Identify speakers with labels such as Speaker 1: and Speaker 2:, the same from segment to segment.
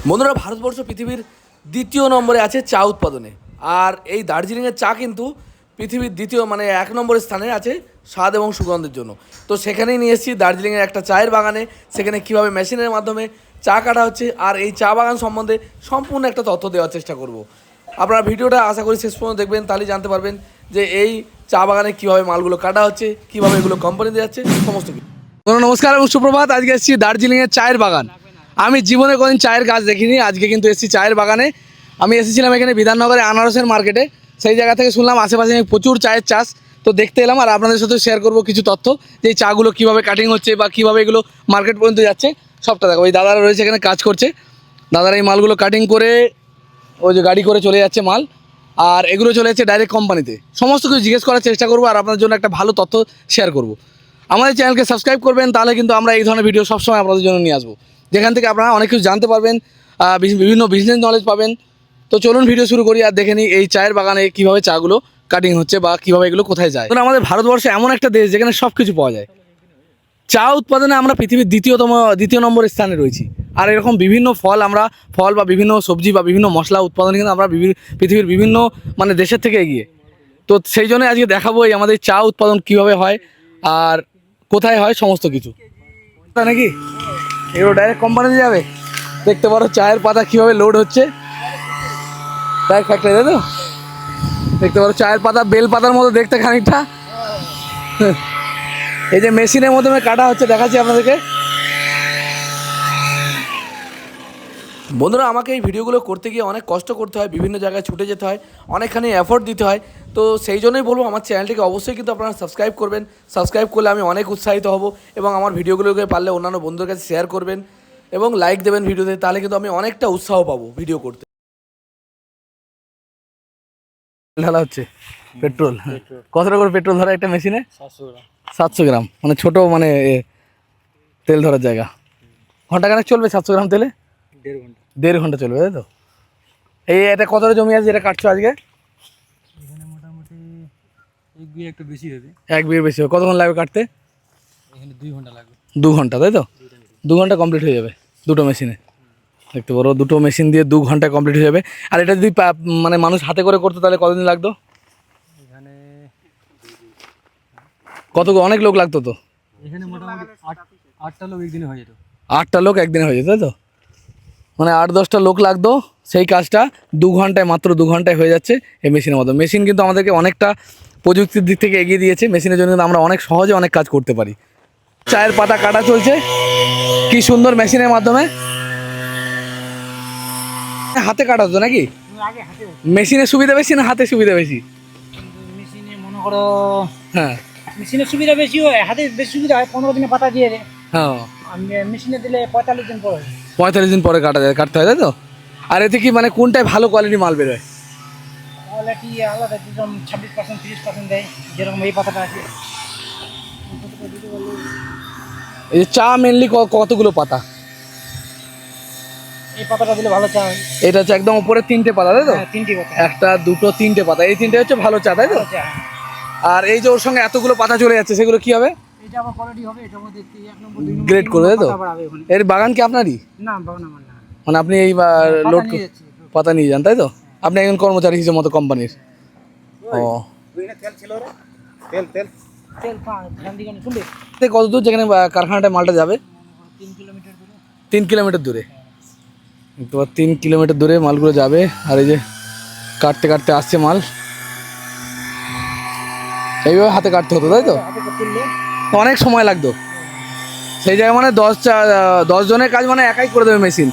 Speaker 1: বন্ধুরা, ভারতবর্ষ পৃথিবীর দ্বিতীয় নম্বরে আছে চা উৎপাদনে। আর এই দার্জিলিংয়ের চা কিন্তু পৃথিবীর দ্বিতীয় মানে 1 নম্বরের স্থানে আছে স্বাদ এবং সুগন্ধের জন্য। তো সেখানেই নিয়ে এসেছি দার্জিলিংয়ের একটা চায়ের বাগানে, সেখানে কীভাবে মেশিনের মাধ্যমে চা কাটা হচ্ছে আর এই চা বাগান সম্বন্ধে সম্পূর্ণ একটা তথ্য দেওয়ার চেষ্টা করব। আপনারা ভিডিওটা আশা করি শেষ পর্যন্ত দেখবেন, তাহলেই জানতে পারবেন যে এই চা বাগানে কীভাবে মালগুলো কাটা হচ্ছে, কীভাবে এগুলো কোম্পানিতে যাচ্ছে, সমস্ত কিছু। নমস্কার এবং সুপ্রভাত। আজকে এসেছি দার্জিলিংয়ের চায়ের বাগান। আমি জীবনে কোনোদিন চায়ের গাছ দেখিনি, আজকে কিন্তু এসেছি চায়ের বাগানে। আমি এসেছিলাম এখানে বিধাননগরে আনারসের মার্কেটে, সেই জায়গা থেকে শুনলাম আশেপাশে প্রচুর চায়ের চাষ, তো দেখতে এলাম আর আপনাদের সাথে শেয়ার করব কিছু তথ্য, যে এই চাগুলো কীভাবে কাটিং হচ্ছে বা কীভাবে এগুলো মার্কেট পর্যন্ত যাচ্ছে সবটা দেখো। ওই দাদারা রয়েছে এখানে কাজ করছে, দাদারা এই মালগুলো কাটিং করে ওই যে গাড়ি করে চলে যাচ্ছে মাল, আর এগুলো চলে যাচ্ছে ডাইরেক্ট কোম্পানিতে। সমস্ত কিছু জিজ্ঞেস করার চেষ্টা করবো আর আপনাদের জন্য একটা ভালো তথ্য শেয়ার করব। আমাদের চ্যানেলকে সাবস্ক্রাইব করবেন, তাহলে কিন্তু আমরা এই ধরনের ভিডিও সবসময় আপনাদের জন্য নিয়ে আসবো, যেখান থেকে আপনারা অনেক কিছু জানতে পারবেন, বিভিন্ন বিজনেস নলেজ পাবেন। তো চলুন ভিডিও শুরু করি আর দেখে নিই এই চায়ের বাগানে কীভাবে চাগুলো কাটিং হচ্ছে বা কীভাবে এগুলো কোথায় যায়। কারণ আমাদের ভারতবর্ষে এমন একটা দেশ যেখানে সব কিছু পাওয়া যায়। চা উৎপাদনে আমরা পৃথিবীর দ্বিতীয় নম্বরের স্থানে রয়েছি। আর এরকম বিভিন্ন ফল বা বিভিন্ন সবজি বা বিভিন্ন মশলা উৎপাদনে কিন্তু আমরা পৃথিবীর বিভিন্ন মানে দেশের থেকে এগিয়ে। তো সেই জন্য আজকে দেখাবো এই আমাদের চা উৎপাদন কীভাবে হয় আর কোথায় হয় সমস্ত কিছু। তা নাকি এগুলো ডাইরেক্ট কোম্পানিতে যাবে। দেখতে পারো চায়ের পাতা কীভাবে লোড হচ্ছে ডাইরেক্ট ফ্যাক্টরি, তাই তো? দেখতে পারো চায়ের পাতা বেল পাতার মতো দেখতে খানিকটা। এই যে মেশিনের মাধ্যমে কাটা হচ্ছে দেখাচ্ছি আপনাদেরকে। বন্ধুরা, আমাকে এই ভিডিওগুলো করতে গিয়ে অনেক কষ্ট করতে হয়, বিভিন্ন জায়গায় ছুটে যেতে হয়, অনেকখানি এফোর্ট দিতে হয়। তো সেই জন্যই বলবো আমার চ্যানেলটিকে অবশ্যই কিন্তু আপনারা সাবস্ক্রাইব করবেন। সাবস্ক্রাইব করলে আমি অনেক উৎসাহিত হব এবং আমার ভিডিওগুলোকে পারলে অন্যান্য বন্ধুদের কাছে শেয়ার করবেন এবং লাইক দেবেন ভিডিওতে, তাহলে কিন্তু আমি অনেকটা উৎসাহ পাবো ভিডিও করতে। ঢালা হচ্ছে পেট্রোল। কতটা করে পেট্রোল ধরা একটা মেশিনে? 700 গ্রাম, মানে ছোট মানে তেল ধরার জায়গা। ঘন্টাখানেক চলবে 700 গ্রাম তেলে? 1.5 ঘন্টা চলবে, তাই তো? এটা কতটা জমি আছে যেটা কাটছো আজকে?
Speaker 2: এখানে মোটামুটি এক বিঘা একটু বেশি হবে।
Speaker 1: 1 বিঘা বেশি হবে। কতক্ষণ লাগবে কাটতে?
Speaker 2: এখানে 2 ঘন্টা লাগবে।
Speaker 1: 2 ঘন্টা, তাই তো? 2 ঘন্টা কমপ্লিট হয়ে যাবে দুটো মেশিনে। দেখতে পারো দুটো মেশিন দিয়ে 2 ঘন্টায় কমপ্লিট হয়ে যাবে। আর এটা যদি মানে মানুষ হাতে করে করতো তাহলে কতদিন লাগতো?
Speaker 2: এখানে
Speaker 1: অনেক লোক লাগতো তো।
Speaker 2: এখানে মোটামুটি 8টা লোক একদিনে হয়ে যেত।
Speaker 1: 8টা লোক একদিনে হয়ে যেত, তাই তো? মানে 8-10টা লোক লাগতো, সেই কাজটা 2 ঘন্টায়, মাত্র 2 ঘন্টায় হয়ে যাচ্ছে এই মেশিনের মতো। মেশিন কিন্তু আমাদেরকে অনেকটা প্রযুক্তির দিক থেকে এগিয়ে দিয়েছে। মেশিনের জন্য কিন্তু আমরা অনেক সহজে অনেক কাজ করতে পারি। চায়ের পাতা কাটা চলছে কি সুন্দর মেশিনের মাধ্যমে। হাতে কাটা হতো নাকি?
Speaker 2: আগে হাতে
Speaker 1: মেশিনের সুবিধা বেশি না হাতে সুবিধা বেশি?
Speaker 2: মেশিনে মনে করো,
Speaker 1: হ্যাঁ,
Speaker 2: মেশিনের সুবিধা বেশি হয়, হাতে বেশি সুবিধা হয়। 15 দিনে পাতা দিয়ে দেয়,
Speaker 1: হ্যাঁ।
Speaker 2: আর মেশিনে দিলে 45 দিন পরে।
Speaker 1: 45 দিন পরে কাটতে হয়, তাই তো? আর এতে কি মানে কোনটায় ভালো কোয়ালিটি মাল বেরোয়?
Speaker 2: তাহলে কি আলাদা যেরকম 26% 30% দেয়, যেরকম এই পাতাটা আছে।
Speaker 1: এই যে চা মেনলি কতগুলো পাতা?
Speaker 2: এই পাতাটা দিলে ভালো চা হয়।
Speaker 1: এটা হচ্ছে একদম উপরে 3টে পাতা, তাই তো?
Speaker 2: হ্যাঁ, 3টি পাতা।
Speaker 1: 1, 2, 3টে পাতা, এই 3টে হচ্ছে ভালো চা, তাই তো?
Speaker 2: ভালো চা, হ্যাঁ।
Speaker 1: আর এই যে ওর সঙ্গে এতগুলো পাতা চলে যাচ্ছে, সেগুলো কি হবে?
Speaker 2: এটা আবার কোয়ালিটি হবে, এটার মধ্যে 1 নম্বর 2 নম্বর
Speaker 1: গ্রেড করবে, তাই তো?
Speaker 2: পাতা বাড়াবে ওখানে।
Speaker 1: এর বাগান কি আপনারই?
Speaker 2: না, বাগান আমার না।
Speaker 1: মানে আপনি এই
Speaker 2: পাতা
Speaker 1: লোড
Speaker 2: নিয়ে যাচ্ছি।
Speaker 1: পাতা নিয়ে যান, তাই তো? আপনি একজন কর্মচারী হিসেবে মতো কোম্পানির। ও,
Speaker 2: তেল ছিল রে, তেল তেল তেল ধান দিকে শুনবে।
Speaker 1: কত দূর যেখানে কারখানাটায় মালটা যাবে?
Speaker 2: 3 কিলোমিটার দূরে।
Speaker 1: 3 কিলোমিটার দূরে। তো 3 কিলোমিটার দূরে মালগুলো যাবে। আর এই যে কাটতে কাটতে আসছে মাল, এইভাবে হাতে কাটতে হতো, তাই তো?
Speaker 2: হাতে তুললে
Speaker 1: অনেক সময় লাগতো। সেই জায়গায় মানে 10 জনের কাজ মানে একাই করে দেবে মেশিন।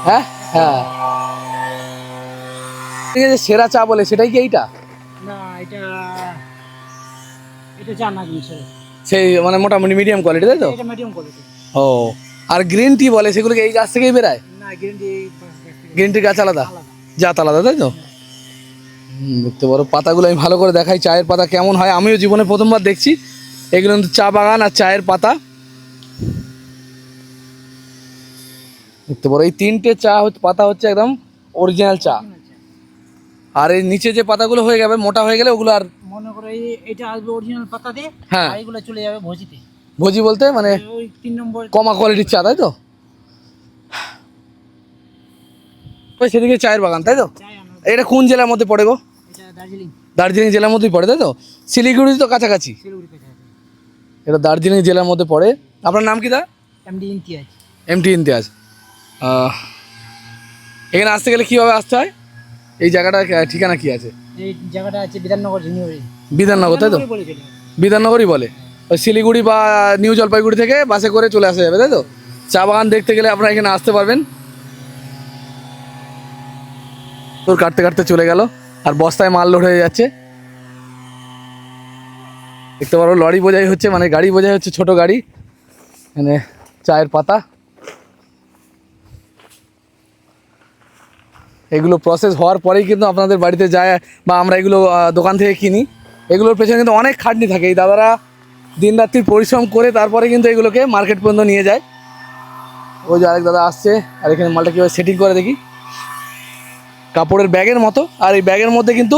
Speaker 1: হ্যাঁ, হ্যাঁ। ঠিক আছে, সেরা চা বলে সেটাই কি এইটা?
Speaker 2: না, এটা এটা চা না জিনিস।
Speaker 1: সেই মানে মোটামুটি মিডিয়াম কোয়ালিটি, তাই তো?
Speaker 2: এটা মিডিয়াম কোয়ালিটি।
Speaker 1: ও, আর গ্রিন টি বলে সেগুলো কি এই গাছ থেকেই বেরায়?
Speaker 2: না, গ্রিন টি
Speaker 1: গ্রিন টির গাছ আলাদা, জাত আলাদা, তাই তো? দেখতে পারো পাতাগুলো আমি ভালো করে দেখাই, চায়ের পাতা কেমন হয়। আমিও জীবনে প্রথমবার দেখছি। এগুলো কিন্তু চা বাগান আর চায়ের পাতা। দেখতে পারো এই 3টে পাতা হচ্ছে একদম অরিজিনাল চা। আর এই নিচে যে পাতাগুলো হয়ে যাবে মোটা হয়ে গেলে ওগুলো আর
Speaker 2: মনে করো এটা আসবে অরিজিনাল পাতা দিয়ে।
Speaker 1: হ্যাঁ,
Speaker 2: আর এগুলো চলে যাবে ভজিতে।
Speaker 1: ভোজি বলতে মানে
Speaker 2: ওই 3 নম্বর
Speaker 1: কমা কোয়ালিটির চা, তাই তো? ওই সেদিকে চায়ের বাগান, তাই তো?
Speaker 2: চায় আনারস।
Speaker 1: এটা কোন জেলার মধ্যে পড়ে গো?
Speaker 2: এটা দার্জিলিং,
Speaker 1: দার্জিলিং জেলার মধ্যেই পড়ে, তাই তো? শিলিগুড়ি তো কাছাকাছি।
Speaker 2: শিলিগুড়ি কাছে আছে।
Speaker 1: এটা দার্জিলিং জেলার মধ্যে পড়ে। আপনার নাম কি দা?
Speaker 2: এমডি ইমতিয়াজ।
Speaker 1: এমটি ইমতিয়াজ। এখানে আসতে গেলে কীভাবে আসতে হয়? এই জায়গাটা ঠিকানা কি আছে?
Speaker 2: এই জায়গাটা আছে বিধাননগর জুনিয়রে।
Speaker 1: বিধাননগর, তাই তো?
Speaker 2: বলেছিল।
Speaker 1: বিধাননগরই বলে। ওই শিলিগুড়ি বা নিউ জলপাইগুড়ি থেকে বাসে করে চলে আসা যাবে, তাই তো? চা বাগান দেখতে গেলে আপনারা এখানে আসতে পারবেন। তোর কাটতে কাটতে চলে গেল আর বস্তায় মাল লোড হয়ে যাচ্ছে। দেখতে পারো লরি বোঝাই হচ্ছে, মানে গাড়ি বোঝাই হচ্ছে, ছোট গাড়ি। মানে চায়ের পাতা এগুলো প্রসেস হওয়ার পরেই কিন্তু আপনাদের বাড়িতে যায় বা আমরা এগুলো দোকান থেকে কিনি। এগুলোর পেছনে কিন্তু অনেক খাটনি থাকে। এই দাদারা দিন রাত্রি পরিশ্রম করে তারপরে কিন্তু এগুলোকে মার্কেট পর্যন্ত নিয়ে যায়। ওই যে আরেক দাদা আসছে, আর এখানে মালটা কীভাবে সেটিং করে দেখি। কাপড়ের ব্যাগের মতো, আর এই ব্যাগের মধ্যে কিন্তু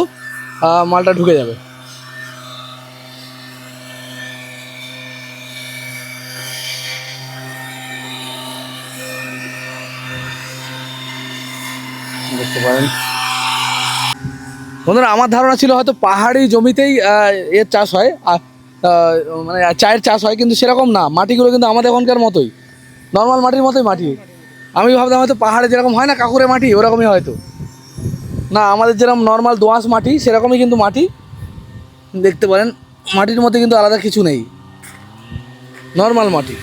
Speaker 1: মালটা ঢুকে যাবে। দেখতে পারেন বন্ধুরা, আমার ধারণা ছিল হয়তো পাহাড়ি জমিতেই এর চাষ হয়, মানে চায়ের চাষ হয়, কিন্তু সেরকম না। মাটিগুলো কিন্তু আমাদের এখনকার মতোই, নর্মাল মাটির মতোই মাটি। আমি ভাবতাম হয়তো পাহাড়ে যেরকম হয় না কাঁকুরে মাটি, ওরকমই হয়তো। না, আমাদের যেরকম নর্মাল দোআঁশ মাটি সেরকমই কিন্তু মাটি। দেখতে পারেন মাটির মধ্যে কিন্তু আলাদা কিছু নেই, নর্মাল মাটি।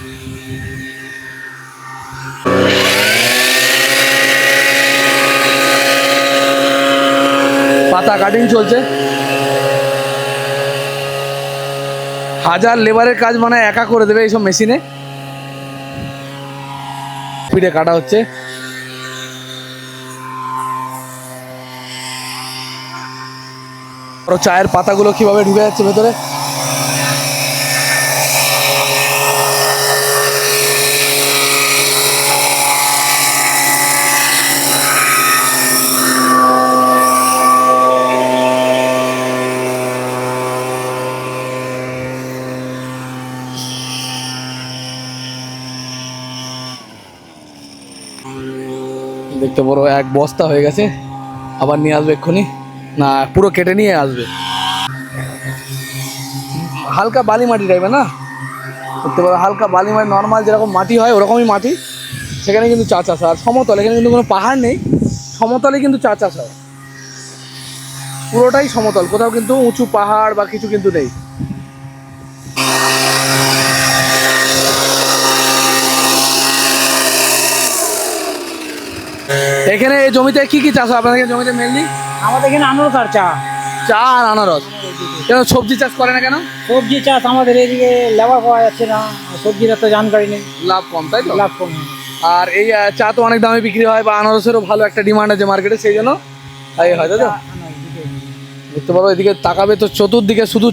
Speaker 1: পাতা কাটিং চলছে। হাজার লেবারের কাজ মানে একা করে দেবে এইসব মেশিনে। পিঠে কাটা হচ্ছে। আরো চায়ের পাতাগুলো কিভাবে ঢুকে যাচ্ছে ভেতরে। দেখতে বড় এক বস্তা হয়ে গেছে, আবার নিয়ে আসবে এক্ষুনি। না, পুরো কেটে নিয়ে আসবে। হালকা বালি মাটি টাইপের না, দেখতে পারো হালকা বালি মাটি, নর্মাল যেরকম মাটি হয় ওরকমই মাটি। সেখানে কিন্তু চা চাষ হয়। আর সমতল, এখানে কিন্তু কোনো পাহাড় নেই, সমতলে কিন্তু চা চাষ হয়। পুরোটাই সমতল, কোথাও কিন্তু উঁচু পাহাড় বা কিছু কিন্তু নেই। এখানে এই জমিতে কি কি চাষ হয় আপনাদের জমিতে মেনলি?
Speaker 2: আমাদের এখানে আনারস আর চা।
Speaker 1: চা আর আনারস। কেন সবজি চাষ করে না কেন?
Speaker 2: সবজি চাষ আমাদের এদিকে লেবার পাওয়া যাচ্ছে না, সবজির তো জানকারি নেই,
Speaker 1: লাভ কম, তাই তো?
Speaker 2: লাভ কম।
Speaker 1: আর এই চা তো অনেক দামে বিক্রি হয়, বা আনারসেরও ভালো একটা ডিমান্ড আছে মার্কেটে, সেই জন্য এই হয়, তাই তো? দেখতে পারো এদিকে তাকাবে তো চতুর্দিকে শুধু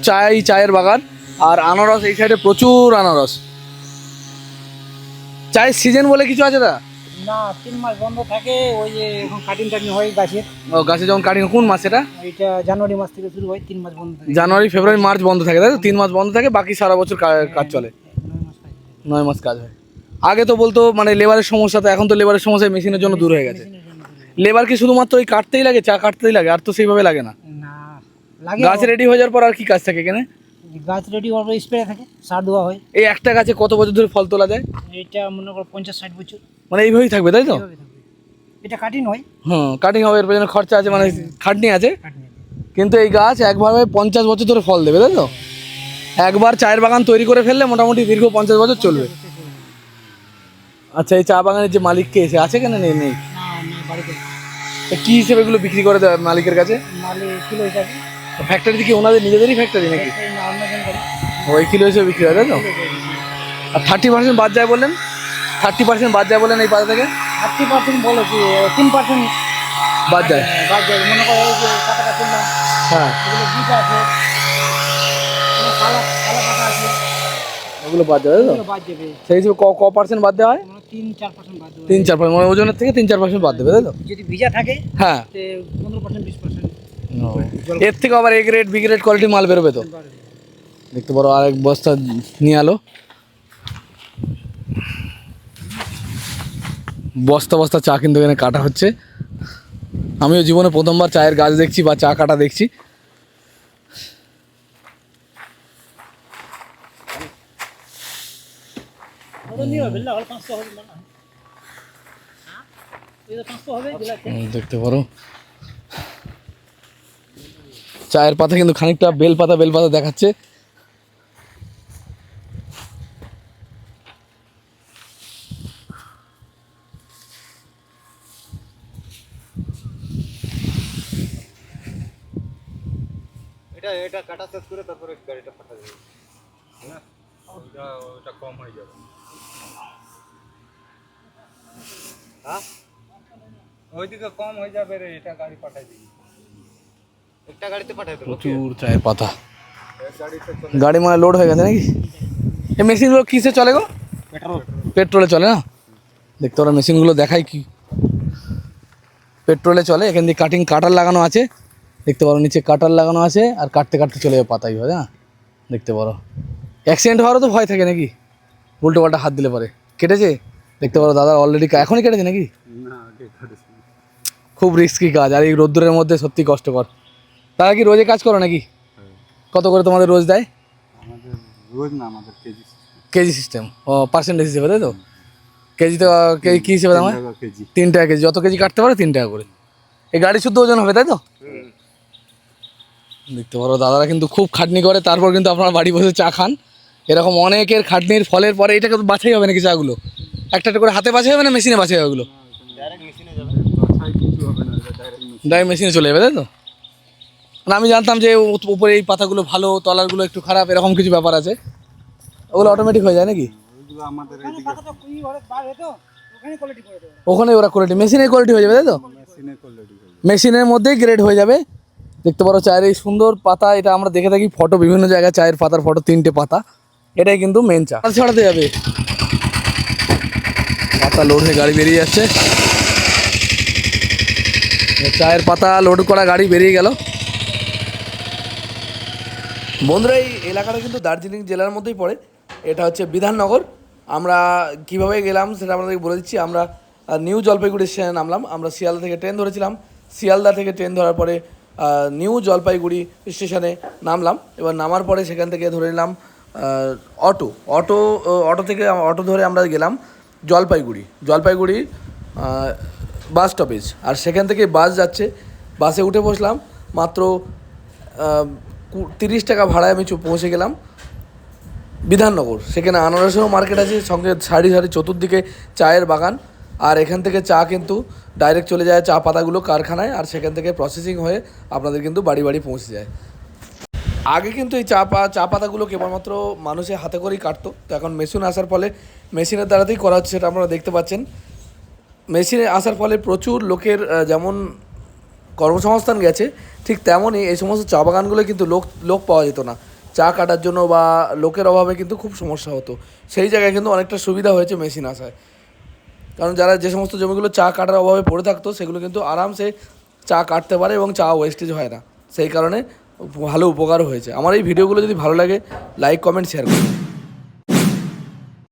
Speaker 1: চায়ের বাগান আর আনারস। এই সাইডে প্রচুর আনারস। চায়ের সিজন বলে কিছু আছে দা?
Speaker 2: না, 3 মাস বন্ধ থাকে। ওই যে এখন কাটিং হয় গাছের।
Speaker 1: ও, গাছে যখন কাটিং, কোন মাস এটা?
Speaker 2: এটা জানুয়ারি মাস থেকে শুরু হয়, 3 মাস বন্ধ থাকে।
Speaker 1: জানুয়ারি, ফেব্রুয়ারি, মার্চ বন্ধ থাকে, তাই তো? 3 মাস বন্ধ থাকে, বাকি সারা বছর কাজ চলে।
Speaker 2: 9 মাস কাজ হয়।
Speaker 1: 9 মাস কাজ হয়। আগে তো বলতো মানে লেবারের সমস্যা, তো এখন তো লেবারের সমস্যা মেশিনের জন্য দূর হয়ে গেছে। লেবার কি শুধুমাত্র ওই কাটতেই লাগে, চা কাটতেই লাগে, আর তো সেইভাবে লাগে না?
Speaker 2: না, লাগে।
Speaker 1: গাছ রেডি হয়ে যাওয়ার পর আর কি কাজ থাকে এখানে?
Speaker 2: গাছ রেডি হওয়ার পর স্প্রে থাকে, সার দেওয়া হয়।
Speaker 1: এই একটা গাছে কত বছর ধরে ফল তোলা যায়?
Speaker 2: এটা মনে করো 50-60 বছর
Speaker 1: মানে এইভাবেই থাকবে, তাই তো?
Speaker 2: এইভাবে থাকবে। এটা কাটিং হয়।
Speaker 1: কাটিং হবে, এর পেছনে খরচা আছে, মানে খাটনি আছে।
Speaker 2: কাটিং।
Speaker 1: কিন্তু এই গাছ একভাবে 50 বছর ধরে ফল দেবে, তাই তো? একবার চায়ের বাগান তৈরি করে ফেললে মোটামুটি দীর্ঘ 50 বছর চলবে। আচ্ছা, এই চা বাগানের যে মালিক কে এসে আছে কেন? নেই।
Speaker 2: না, আমি বাড়িতে
Speaker 1: তা কি হিসেবে এগুলো বিক্রি করে দেয় মালিকের কাছে?
Speaker 2: মালে কিলো হিসাবে।
Speaker 1: ফ্যাক্টরি কি ওনাদের নিজেদেরই ফ্যাক্টরি নাকি?
Speaker 2: এই না, অন্য জন করে।
Speaker 1: ওই কিলো হিসেবে বিক্রি হয়, তাই তো? আর 30% বাদ যায় বললেন? 30% বাদ যায় বললেন এই পাতা থেকে?
Speaker 2: 30% বলে কি 3%
Speaker 1: বাদ যায়।
Speaker 2: বাদ যাবে। মনে করো এই যে কাটাটা তুললাম,
Speaker 1: হ্যাঁ,
Speaker 2: এগুলো বিট আছে, কোনো কালা কালা পাতা আছে,
Speaker 1: ওগুলো বাদ যায়, তাই তো?
Speaker 2: এগুলো বাদ যাবে।
Speaker 1: সেই হিসেবে ক পার্সেন্ট বাদ দেওয়া হয়?
Speaker 2: 3-4% বাদ দেবে।
Speaker 1: 3-4%, মানে ওজনের থেকে 3-4% বাদ দেবে, তাই তো?
Speaker 2: যদি ভিজা থাকে
Speaker 1: হ্যাঁ।
Speaker 2: তে 15%-20%
Speaker 1: এর থেকে আবার A grade, B grade quality মাল বেরোবে তো। দেখতে পারো আরেক বস্তা নিয়ে আলো। বস্তা বস্তা চা কিন্তু এখানে কাটা হচ্ছে। আমিও জীবনে প্রথমবার চায়ের গাছ দেখছি বা চা কাটা দেখছি। দেখতে পারো চায়ের পাতা কিন্তু খানিকটা বেলপাতা দেখাচ্ছে।
Speaker 3: এটা কাটা শেষ করে তারপরে গাড়িটা পাঠা দেবে, হ্যাঁ ওটা কম হয়ে যাবে। হ্যাঁ ওইদিকে কম হয়ে যাবে রে, এটা গাড়ি পাঠাই দিবি, একটা গাড়িতে পাঠাই দেবো।
Speaker 1: প্রচুর চায়ের পাতা,
Speaker 3: গাড়িতে
Speaker 1: গাড়ি মানে লোড হয়ে গেছে নাকি? এই মেশিনগুলো কিসে চলে গো? পেট্রোলে চলে না? দেখতে পারো মেশিনগুলো দেখাই কি পেট্রোলে চলে। এখান দিয়ে কাটার লাগানো আছে, দেখতে পারো নিচে কাটার লাগানো আছে, আর কাটতে কাটতে চলে যাবে পাতাই হয় না। দেখতে পারো অ্যাক্সিডেন্ট হওয়ারও তো ভয় থাকে নাকি, উল্টো পাল্টা হাত দিলে পরে। কেটেছে দেখতে পারো দাদা অলরেডি এখনই কেটেছে নাকি?
Speaker 3: না
Speaker 1: খুব রিস্কি কাজ, আর এই রোদ্দুরের মধ্যে সত্যি কষ্টকর। তারা কি রোজে কাজ করো নাকি? কত করে তোমাদের রোজ দেয়?
Speaker 3: আমাদের রোজ না, আমাদের কেজি
Speaker 1: কেজি সিস্টেম, ও পার্সেন্টেজ হিসেবে, তাই তো? কেজি তো কেজি কী হিসেবে দাম হয়?
Speaker 3: কেজি
Speaker 1: 3 টাকা কেজি, যত কেজি কাটতে পারে 3 টাকা করে। এই গাড়ি শুদ্ধ ওজন হবে, তাই তো? দেখতে পারো দাদারা কিন্তু খুব খাটনি করে, তারপর কিন্তু আপনারা বাড়ি বসে চা খান। এরকম অনেকের খাটনির ফলের পরে এটাকে তো বাছাই হবে নাকি চাগুলো? একটা একটা করে হাতে বাছাই হবে না মেশিনে বাছাই হবে ওগুলো?
Speaker 3: ডাইরেক্ট মেশিনে যাবে, বাছাই কিছু হবে না, ডাইরেক্ট মেশিন।
Speaker 1: ডাইরেক্ট মেশিনে চলে যাবে, তাই তো? না আমি জানতাম যে উপরে এই পাতাগুলো ভালো, তলারগুলো একটু খারাপ, এরকম কিছু ব্যাপার আছে। ওগুলো অটোমেটিক হয়ে যায় নাকি?
Speaker 3: ওইগুলো আমাদের এইদিকে
Speaker 1: ওখানে ওরা কোয়ালিটি, মেশিনের কোয়ালিটি হয়ে যাবে, তাই তো?
Speaker 3: মেশিনে করলে ঠিক হবে।
Speaker 1: মেশিনের মধ্যেই গ্রেড হয়ে যাবে। দেখতে পারো চায়ের এই সুন্দর পাতা, এটা আমরা দেখে থাকি ফটো বিভিন্ন জায়গায়, চায়ের পাতার ফটো 3টে পাতা, এটাই কিন্তু মেন চা। ছড়াতে যাবে, পাতা লোড হয়ে গাড়ি বেরিয়ে যাচ্ছে। চায়ের পাতা লোড করা গাড়ি বেরিয়ে গেল। বন্ধুরা এই এলাকাটা কিন্তু দার্জিলিং জেলার মধ্যেই পড়ে, এটা হচ্ছে বিধাননগর। আমরা কিভাবে গেলাম সেটা আপনাদেরকে বলে দিচ্ছি। আমরা নিউ জলপাইগুড়ি স্টেশনে নামলাম, আমরা শিয়ালদা থেকে ট্রেন ধরেছিলাম। শিয়ালদা থেকে ট্রেন ধরার পরে নিউ জলপাইগুড়ি স্টেশনে নামলাম। এবার নামার পরে সেখান থেকে ধরে নিলাম অটো থেকে অটো ধরে আমরা গেলাম জলপাইগুড়ি বাস স্টপেজ। আর সেখান থেকে বাস যাচ্ছে, বাসে উঠে বসলাম। মাত্র 30 টাকা ভাড়ায় আমি পৌঁছে গেলাম বিধাননগর। সেখানে আনারসেও মার্কেট আছে, সঙ্গে সারি চতুর্দিকে চায়ের বাগান। আর এখান থেকে চা কিন্তু ডাইরেক্ট চলে যায় চা পাতাগুলো কারখানায়, আর সেখান থেকে প্রসেসিং হয়ে আপনাদের কিন্তু বাড়ি বাড়ি পৌঁছে যায়। আগে কিন্তু এই চা পাতাগুলো কেবলমাত্র মানুষের হাতে করেই কাটতো, তো এখন মেশিন আসার ফলে মেশিনের দ্বারাতেই করা হচ্ছে, সেটা আপনারা দেখতে পাচ্ছেন। মেশিনে আসার ফলে প্রচুর লোকের যেমন কর্মসংস্থান গেছে, ঠিক তেমনই এই সমস্ত চা বাগানগুলো কিন্তু লোক পাওয়া যেত না চা কাটার জন্য, বা লোকের অভাবে কিন্তু খুব সমস্যা হতো। সেই জায়গায় কিন্তু অনেকটা সুবিধা হয়েছে মেশিন আসায়, কারণ যারা যে সমস্ত জমিগুলো চা কাটার অভাবে পড়ে থাকতো সেগুলো কিন্তু আরামসে চা কাটতে পারে এবং চা ওয়েস্টেজ হয় না। সেই কারণে ভালো উপকার হয়েছে। আমার এই ভিডিওগুলো যদি ভালো লাগে লাইক কমেন্ট শেয়ার করুন।